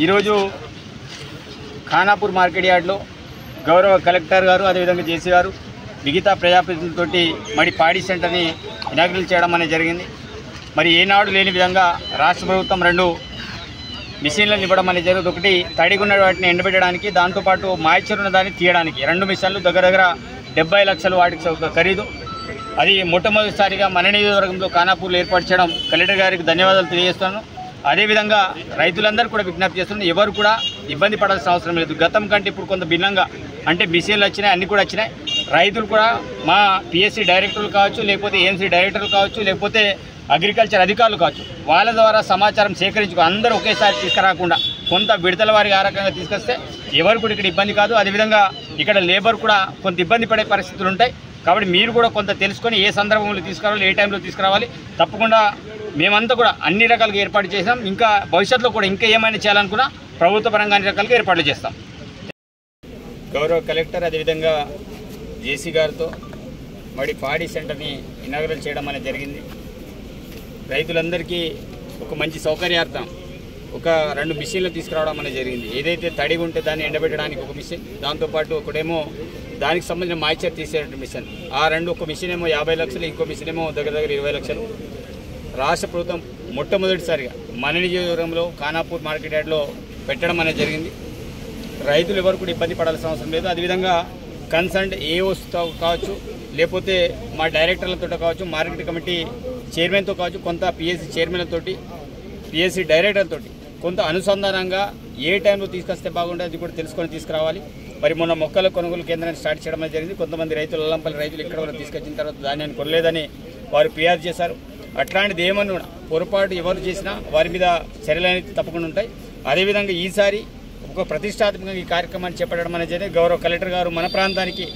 ఈరోజు ఖానాపూర్ మార్కెట్ యార్డ్లో గౌరవ కలెక్టర్ గారు అదేవిధంగా జేసీ గారు మిగతా ప్రజాప్రతినిధులతోటి మరి పాడి సెంటర్ని ఇనాగ్రేట్ చేయడం అనేది జరిగింది. మరి ఏనాడు లేని విధంగా రాష్ట్ర ప్రభుత్వం 2 మిషన్లను ఇవ్వడం అనేది జరిగింది. ఒకటి తడిగున్న వాటిని ఎండబెట్టడానికి, దాంతోపాటు మాయిశ్చర్ ఉన్న దాన్ని తీయడానికి 2 మిషన్లు దగ్గర 70 లక్షలు వాటికి ఖరీదు. అది మొట్టమొదటిసారిగా మన నియోజకవర్గంలో ఖానాపూర్లో ఏర్పాటు చేయడం కలెక్టర్ గారికి ధన్యవాదాలు తెలియజేస్తున్నాను. అదేవిధంగా రైతులందరూ కూడా విజ్ఞప్తి చేస్తున్నారు, ఎవరు కూడా ఇబ్బంది పడాల్సిన అవసరం లేదు. గతం కంటే ఇప్పుడు కొంత భిన్నంగా అంటే మిషన్లు వచ్చినాయి, అన్నీ కూడా వచ్చినాయి. రైతులు కూడా మా పిఎస్సి డైరెక్టర్లు కావచ్చు, లేకపోతే ఏఎంసీ డైరెక్టర్లు కావచ్చు, లేకపోతే అగ్రికల్చర్ అధికారులు కావచ్చు, వాళ్ళ ద్వారా సమాచారం సేకరించుకో అందరూ ఒకేసారి తీసుకురాకుండా కొంత విడతల వారికి ఆ రకంగా తీసుకొస్తే ఎవరు కూడా ఇక్కడ ఇబ్బంది కాదు. అదేవిధంగా ఇక్కడ లేబర్ కూడా కొంత ఇబ్బంది పడే పరిస్థితులు ఉంటాయి. కాబట్టి మీరు కూడా కొంత తెలుసుకొని ఏ సందర్భంలో తీసుకురావాలి, ఏ టైంలో తీసుకురావాలి, తప్పకుండా మేమంతా కూడా అన్ని రకాలుగా ఏర్పాటు చేసాం. ఇంకా భవిష్యత్తులో కూడా ఇంకా ఏమైనా చేయాలనుకున్నా ప్రభుత్వ పరంగా అన్ని రకాలుగా ఏర్పాట్లు చేస్తాం. గౌరవ కలెక్టర్ అదేవిధంగా జేసీ గారితో మరి పాడి సెంటర్ని ఇనాగ్రేట్ చేయడం అనేది జరిగింది. రైతులందరికీ ఒక మంచి సౌకర్యార్థం ఒక 2 మిషన్లు తీసుకురావడం అనేది జరిగింది. ఏదైతే తడిగా ఉంటే దాన్ని ఎండబెట్టడానికి ఒక మిషన్, దాంతోపాటు ఒకటేమో దానికి సంబంధించిన మాయిశ్చర్ తీసే మిషన్. ఆ 2 ఒక మిషన్ ఏమో 50 లక్షలు, ఇంకో మిషన్ ఏమో దగ్గర 20 లక్షలు. రాష్ట్ర ప్రభుత్వం మొట్టమొదటిసారిగా మన నియోజకవర్గంలో ఖానాపూర్ మార్కెట్ యార్డ్లో పెట్టడం అనేది జరిగింది. రైతులు ఎవరు కూడా ఇబ్బంది పడాల్సిన అవసరం లేదు. అదేవిధంగా కన్సర్న్ ఏఓస్తో కావచ్చు, లేకపోతే మా డైరెక్టర్లతో కావచ్చు, మార్కెట్ కమిటీ చైర్మన్తో కావచ్చు, కొంత పిఎస్సి చైర్మన్లతోటి, పిఎస్సి డైరెక్టర్లతోటి కొంత అనుసంధానంగా ఏ టైంలో తీసుకొస్తే బాగుంటుంది అది కూడా తెలుసుకొని తీసుకురావాలి. మరి మొన్న మొక్కల కొనుగోలు కేంద్రాన్ని స్టార్ట్ చేయడం అనేది జరిగింది. కొంతమంది రైతులు అల్లంపల్లి రైతులు ఇక్కడ వరకు తీసుకొచ్చిన తర్వాత ధాన్యాన్ని కొనలేదని వారు ఫిర్యాదు చేశారు. అట్లాంటిది ఏమన్నా కూడా పొరపాటు ఎవరు చేసినా వారి మీద చర్యలు అనేది తప్పకుండా ఉంటాయి. అదేవిధంగా ఈసారి ఒక ప్రతిష్టాత్మకంగా ఈ కార్యక్రమాన్ని చేపట్టడం అనేది జరిగింది. గౌరవ కలెక్టర్ గారు మన ప్రాంతానికి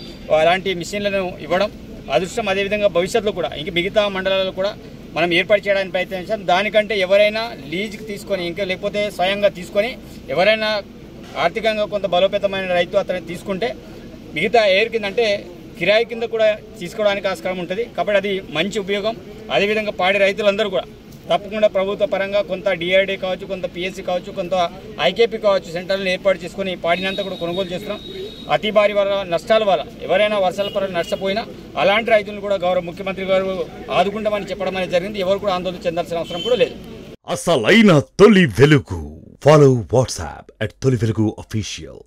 అలాంటి మిషన్లను ఇవ్వడం అదృష్టం. అదేవిధంగా భవిష్యత్తులో కూడా ఇంక మిగతా మండలాల్లో కూడా మనం ఏర్పాటు చేయడానికి ప్రయత్నించాం. దానికంటే ఎవరైనా లీజ్కి తీసుకొని ఇంకా లేకపోతే స్వయంగా తీసుకొని ఎవరైనా ఆర్థికంగా కొంత బలోపేతమైన రైతు అతను తీసుకుంటే మిగతా ఎయిర్ కింద అంటే కిరాయి కింద కూడా తీసుకోవడానికి ఆస్కారం ఉంటుంది. కాబట్టి అది మంచి ఉపయోగం. అదేవిధంగా పాడి రైతులందరూ కూడా తప్పకుండా ప్రభుత్వ పరంగా కొంత డిఆర్డీ కావచ్చు, కొంత పిఎస్సి కావచ్చు, కొంత ఐకేపీ కావచ్చు సెంటర్లను ఏర్పాటు చేసుకొని పాడినంతా కూడా కొనుగోలు చేస్తున్నాం. అతి భారీ వల్ల నష్టాల వల్ల ఎవరైనా వర్షాల పరంగా నష్టపోయినా అలాంటి రైతులను కూడా గౌరవ ముఖ్యమంత్రి గారు ఆదుకుంటామని చెప్పడం అనేది జరిగింది. ఎవరు కూడా ఆందోళన చెందాల్సిన అవసరం కూడా లేదు. అసలైన తొలి వెలుగు. ఫాలో వాట్సాప్ @తొలి వెలుగు official.